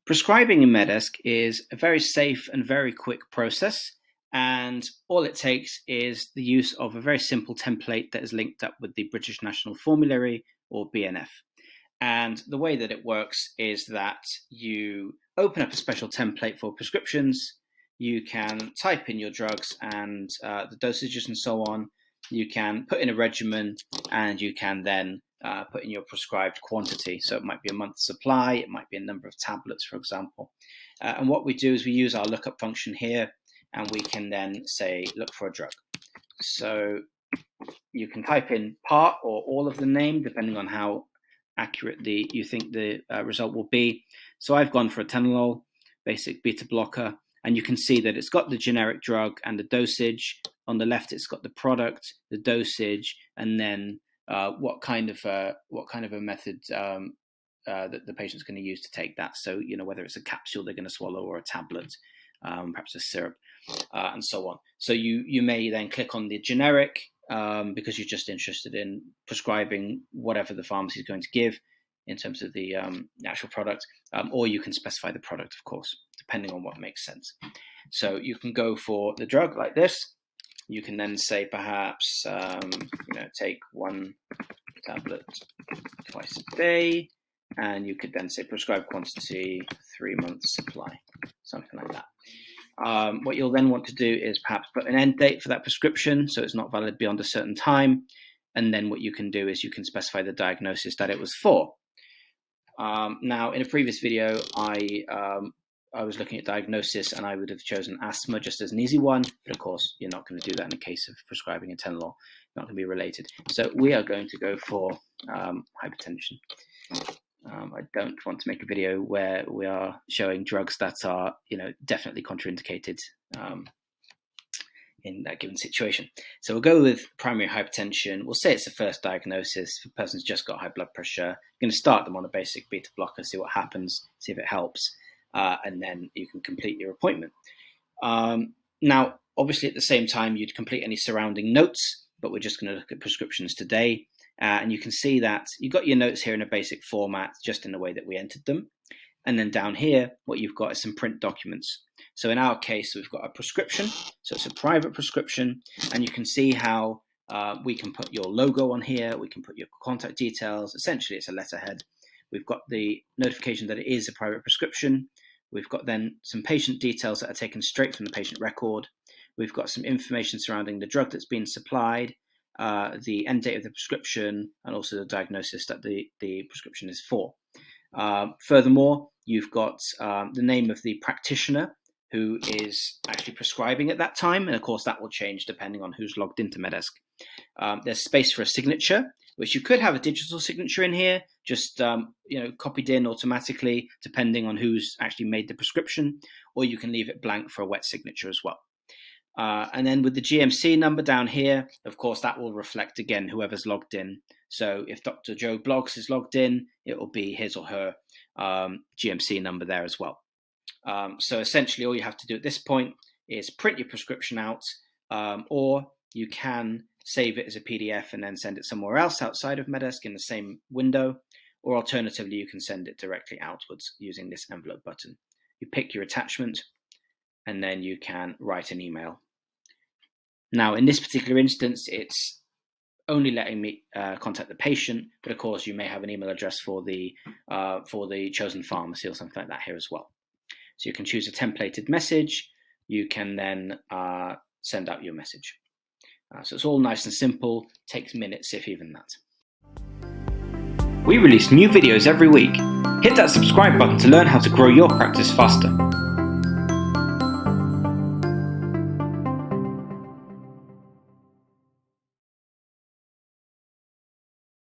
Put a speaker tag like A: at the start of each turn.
A: Prescribing in Medesk is a very safe and very quick process, and all it takes is the use of a very simple template that is linked up with the British National Formulary, or BNF. And the way that it works is that you open up a special template for prescriptions. You can type in your drugs and the dosages and so on. You can put in a regimen, and you can then put in your prescribed quantity. So it might be a month's supply, it might be a number of tablets, for example. And what we do is we use our lookup function here, and we can then say, look for a drug. So you can type in part or all of the name, depending on how accurate you think the result will be. So I've gone for atenolol, basic beta blocker, and you can see that it's got the generic drug and the dosage. On the left, it's got the product, the dosage, and then what kind of a method that the patient's going to use to take that. So, whether it's a capsule they're going to swallow or a tablet, perhaps a syrup, and so on. So you may then click on the generic because you're just interested in prescribing whatever the pharmacy is going to give in terms of the actual product, or you can specify the product, of course, depending on what makes sense. So you can go for the drug like this. You can then say perhaps, take one tablet twice a day, and you could then say prescribed quantity, 3 months supply, something like that. What you'll then want to do is perhaps put an end date for that prescription, so it's not valid beyond a certain time. And then what you can do is you can specify the diagnosis that it was for. Now, in a previous video, I was looking at diagnosis, and I would have chosen asthma just as an easy one. But of course, you're not going to do that in the case of prescribing atenolol. Not going to be related. So we are going to go for hypertension. I don't want to make a video where we are showing drugs that are, definitely contraindicated in that given situation. So we'll go with primary hypertension. We'll say it's the first diagnosis. If a person's just got high blood pressure, you're going to start them on a basic beta blocker, see what happens, see if it helps, and then you can complete your appointment. Now, obviously, at the same time, you'd complete any surrounding notes, but we're just going to look at prescriptions today. And you can see that you've got your notes here in a basic format, just in the way that we entered them. And then down here, what you've got is some print documents. So in our case, we've got a prescription. So it's a private prescription. And you can see how we can put your logo on here. We can put your contact details. Essentially, it's a letterhead. We've got the notification that it is a private prescription. We've got then some patient details that are taken straight from the patient record. We've got some information surrounding the drug that's been supplied, the end date of the prescription, and also the diagnosis that the prescription is for. Furthermore, you've got the name of the practitioner who is actually prescribing at that time, and of course that will change depending on who's logged into Medesk. There's space for a signature, which you could have a digital signature in here, just copied in automatically depending on who's actually made the prescription, or you can leave it blank for a wet signature as well. And then with the GMC number down here, of course, that will reflect, again, whoever's logged in. So if Dr. Joe Bloggs is logged in, it will be his or her GMC number there as well. So essentially, all you have to do at this point is print your prescription out, or you can save it as a PDF and then send it somewhere else outside of Medesk in the same window, or alternatively, you can send it directly outwards using this envelope button. You pick your attachment, and then you can write an email. Now, in this particular instance, it's only letting me contact the patient, but of course, you may have an email address for the chosen pharmacy or something like that here as well. So you can choose a templated message. You can then send out your message. So it's all nice and simple, takes minutes, if even that. We release new videos every week. Hit that subscribe button to learn how to grow your practice faster.